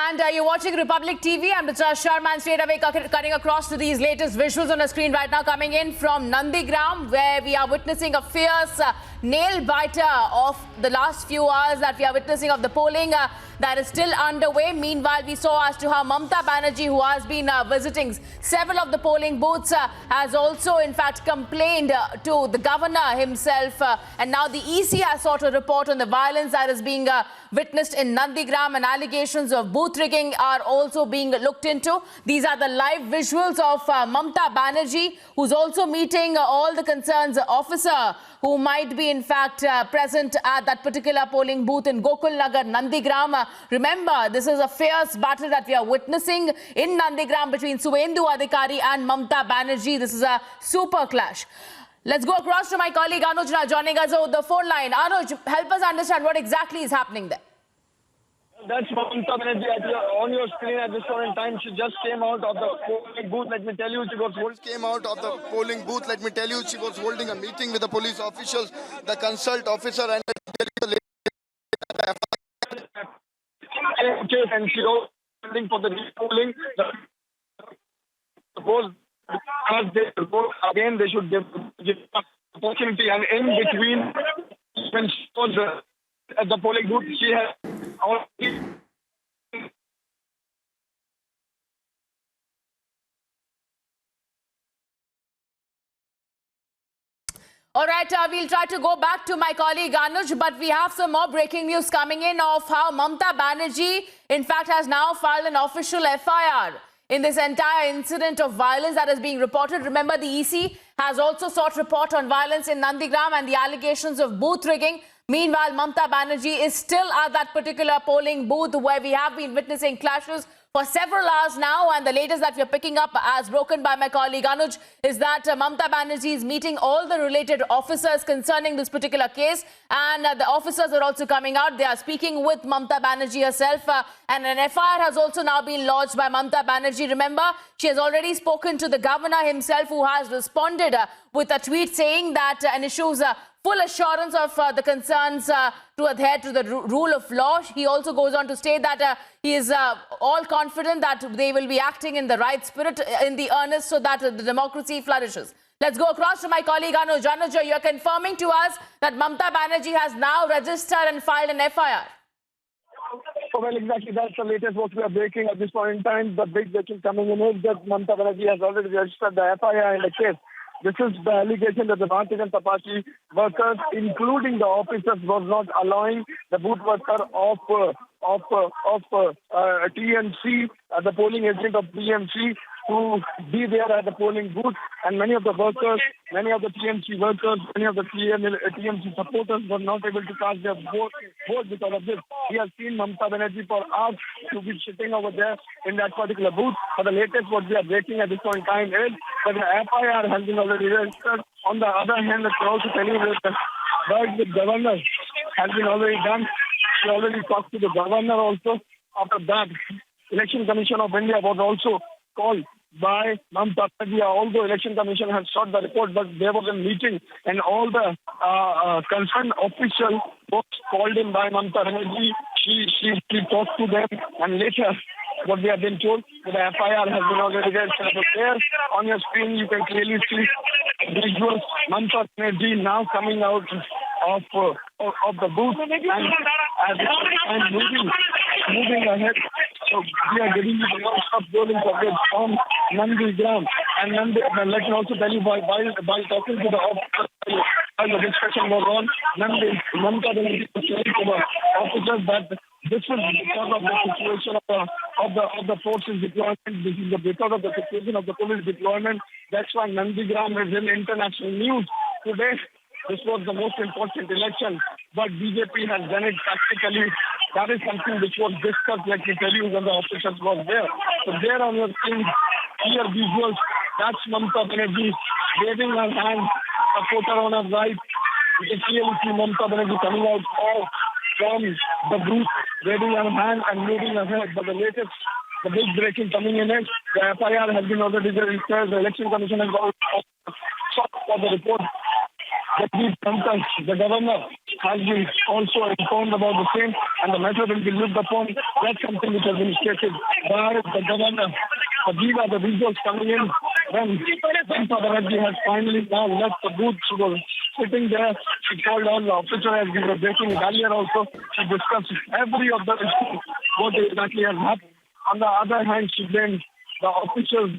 And you're watching Republic TV. I'm Richa Sharma, and straight away cutting across to these latest visuals on the screen right now, coming in from Nandigram, where we are witnessing a fierce nail-biter of the last few hours that we are witnessing of the polling that is still underway. Meanwhile, we saw as to how Mamata Banerjee, who has been visiting several of the polling booths, has also in fact complained to the governor himself. And now the EC has sought a report on the violence that is being witnessed in Nandigram, and allegations of booth rigging are also being looked into. These are the live visuals of Mamata Banerjee, who's also meeting all the concerns officer who might be in fact present at that particular polling booth in Gokul Nagar, Nandigram. Remember, this is a fierce battle that we are witnessing in Nandigram between Suvendu Adhikari and Mamata Banerjee. This is a super clash. Let's go across to my colleague Anuj now joining us on the phone line. Anuj, help us understand what exactly is happening there. That's Mamata Banerjee on your screen at this point in time. She just came out of the polling booth. Let me tell you, she was holding a meeting with the police officials, the consult officer, and and she was holding for the polling. Suppose as they vote again, they should give opportunity, and in between, when she was at the polling booth, she has already. All right, we'll try to go back to my colleague Anuj, but we have some more breaking news coming in of how Mamata Banerjee, in fact, has now filed an official FIR in this entire incident of violence that is being reported. Remember, the EC has also sought report on violence in Nandigram and the allegations of booth rigging. Meanwhile, Mamata Banerjee is still at that particular polling booth where we have been witnessing clashes for several hours now, and the latest that we are picking up, as broken by my colleague Anuj, is that Mamata Banerjee is meeting all the related officers concerning this particular case, and the officers are also coming out. They are speaking with Mamata Banerjee herself, and an FIR has also now been lodged by Mamata Banerjee. Remember, she has already spoken to the governor himself, who has responded with a tweet saying that and issues full assurance of the concerns to adhere to the rule of law. He also goes on to state that he is all confident that they will be acting in the right spirit, in the earnest, so that the democracy flourishes. Let's go across to my colleague Anuj. Anuj, you're confirming to us that Mamata Banerjee has now registered and filed an FIR. Well, exactly. That's the latest what we are breaking at this point in time. The big breaking coming in is that Mamata Banerjee has already registered the FIR in the case. This is the allegation that the Bharatiya Janata Party workers, including the officers, was not allowing the booth worker of TMC, the polling agent of TMC, to be there at the polling booth. And many of the workers, many of the TMC workers, many of the TMC supporters were not able to cast their vote because of this. We have seen Mamata Banerjee for hours to be sitting over there in that particular booth. But the latest what we are breaking at this point in time is that the FIR has been already registered. On the other hand, I can also tell you that the word with governor has been already done. We already talked to the governor also. After that, Election Commission of India was also called by Mamata Banerjee. Although Election Commission has sought the report, but there was a meeting and all the concerned officials was called in by Mamata Banerjee. She talked to them, and later what we have been told, that the FIR has been already registered. So there on your screen you can clearly see visuals. Mamata Banerjee now coming out of the booth and moving ahead. So we are getting you the non-stop rolling coverage from Nandigram. And let me also tell you, while talking to the officers, while the discussion was on, Mamata Banerjee was telling to the officers that this is because of the situation of the forces deployment. This is because of the situation of the police deployment. That's why Nandigram is in international news today. This was the most important election, but BJP has done it tactically. That is something which was discussed, let me tell you, when the officers was there. So there on your screen, clear visuals, that's Mamata Banerjee waving her hand, supporter on her right. You can clearly see Mamata Banerjee coming out from the booth, waving her hand and moving ahead. But the latest, the big breaking coming in is the FIR has been already registered. The Election Commission has also sought for the report. The governor has been also informed about the same, and the matter will be looked upon. That's something which has been stated by the governor. These are the visuals coming in when Mamata Banerjee has finally now left the booth. She was sitting there. She called on the officer as we were breaking it earlier also. She discussed every of the issues, what exactly has happened. On the other hand, she blamed the officials.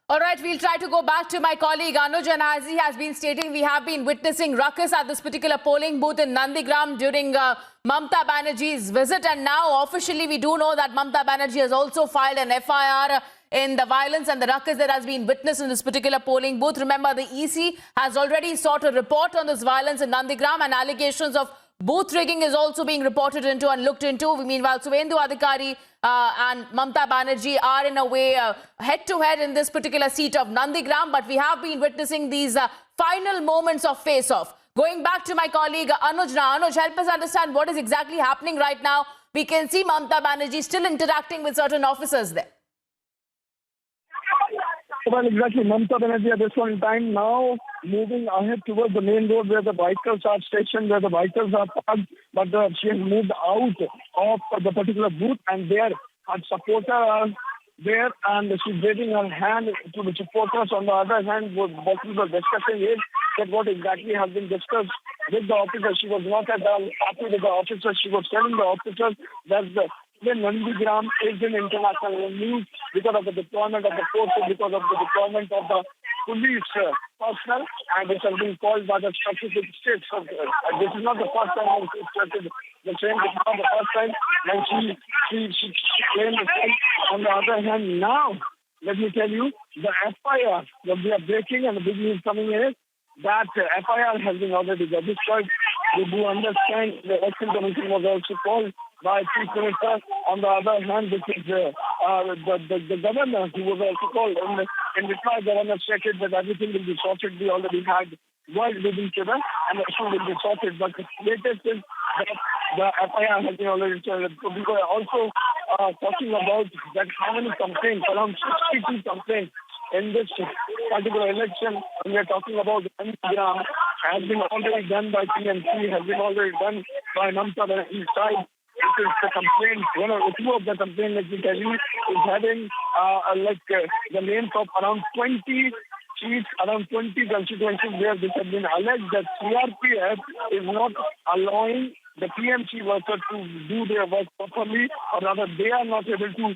All right, we'll try to go back to my colleague Anuj, and as he has been stating, we have been witnessing ruckus at this particular polling booth in Nandigram during Mamata Banerjee's visit, and now officially we do know that Mamata Banerjee has also filed an FIR in the violence and the ruckus that has been witnessed in this particular polling booth. Remember, the EC has already sought a report on this violence in Nandigram, and allegations of booth rigging is also being reported into and looked into. Meanwhile, Suvendu Adhikari and Mamata Banerjee are in a way head-to-head in this particular seat of Nandigram, but we have been witnessing these final moments of face-off. Going back to my colleague Anuj now. Anuj, help us understand what is exactly happening right now. We can see Mamata Banerjee still interacting with certain officers there. Well, exactly. Mamata Banerjee at this point in time now moving ahead towards the main road where the vehicles are stationed, where the vehicles are parked, but she has moved out of the particular booth, and there her supporters are there, and she's waving her hand to the supporters. On the other hand, what we were discussing is that what exactly has been discussed with the officer. She was not at all happy with the officer. She was telling the officers that the Nandigram is in international news because of the deployment of the forces, because of the deployment of the police personnel, and this has been called by the specific states. So, this is not the first time when she started the same. This is not the first time when she claimed the same. On the other hand, now, let me tell you, the FIR that we are breaking, and the big news coming in is that FIR has been already registered. We do understand the election commission was also called by Chief Minister. On the other hand, this is the governor who was also called. In reply, the governor stated that everything will be sorted. We already had worked with each other, and the issue will be sorted. But the latest is that the FIR has been already sorted. So we were also talking about that how many complaints, around 62 complaints in this particular election. And we are talking about the Nandigram has been already done by TMC, has been already done by Mamata Banerjee's side. It is the complaint, one or two of the complaints, let me tell you, is having the names of around 20 chiefs, around 20 constituencies where this has been alleged that CRPF is not allowing the TMC workers to do their work properly, or rather they are not able to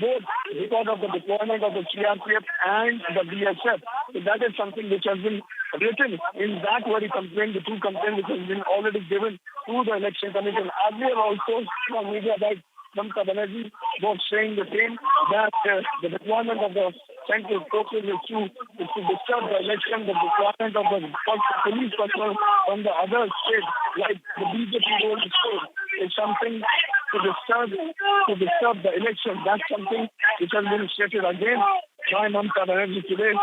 vote because of the deployment of the CRPF and the BSF. So that is something which has been written in that very complaint, the two complaints which has been already given to the election commission. Earlier also, from media that Mamata Banerjee was saying the same, that the deployment of the central forces is to disturb the election, the deployment of the police personnel from the other states, like the BJP role state, is something to disturb the election. That's something which has been stated again by Mamata Banerjee today.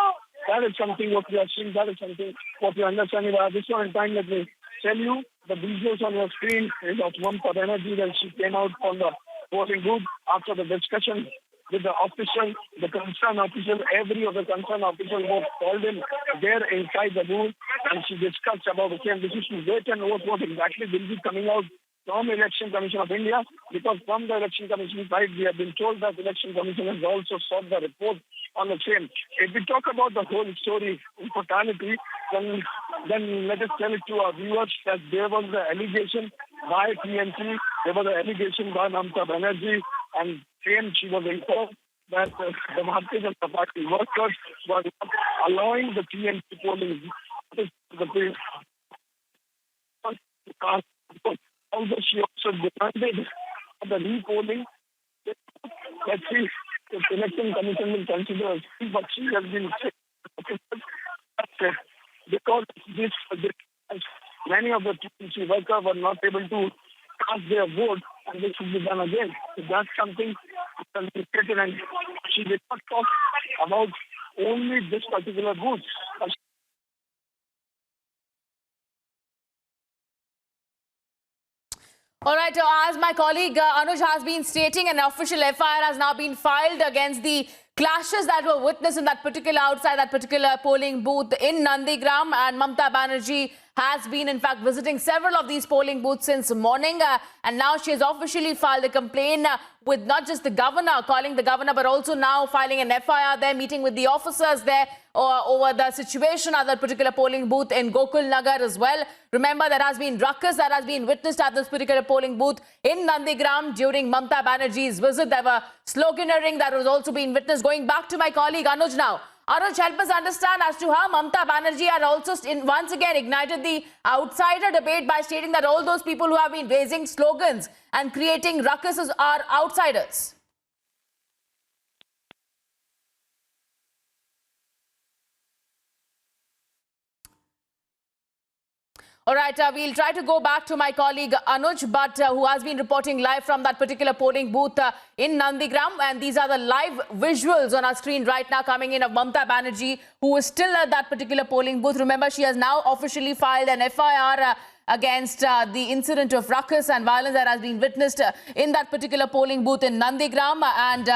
That is something what we are seeing. That is something what we are understanding. At this point in time, let me tell you, the visuals on your screen is of Mamata Banerjee when she came out from the voting booth after the discussion with the official, the concerned official. Every of the concerned official was called in there inside the booth, and she discussed about the same. This is to wait and watch what exactly will be coming out from the Election Commission of India, because from the Election Commission side, we have been told that the Election Commission has also sought the report on the same. If we talk about the whole story in totality, then let us tell it to our viewers that there was the allegation by TMC, there was the allegation by Mamata Banerjee, and same she was informed that the Bharatiya Janata Party workers were not allowing the TMC polling. Also, she also demanded the repolling. Let's see if the election commission will consider, but she has been because this many of the TMC workers were not able to cast their vote, and this should be done again. So that's something that has been stated, and she did not talk about only this particular booth. All right, as my colleague Anuj has been stating, an official FIR has now been filed against the clashes that were witnessed in that particular outside that particular polling booth in Nandigram, and Mamata Banerjee has been in fact visiting several of these polling booths since morning, and now she has officially filed a complaint with not just the governor, calling the governor, but also now filing an FIR there, meeting with the officers there over the situation at that particular polling booth in Gokul Nagar as well. Remember, there has been ruckus that has been witnessed at this particular polling booth in Nandigram during Mamata Banerjee's visit. There were sloganeering that was also being witnessed. Going back to my colleague Anuj now. Anuj, help us understand as to how Mamata Banerjee had also once again ignited the outsider debate by stating that all those people who have been raising slogans and creating ruckuses are outsiders. All right, we'll try to go back to my colleague Anuj, but who has been reporting live from that particular polling booth in Nandigram. And these are the live visuals on our screen right now coming in of Mamata Banerjee, who is still at that particular polling booth. Remember, she has now officially filed an FIR against the incident of ruckus and violence that has been witnessed in that particular polling booth in Nandigram. And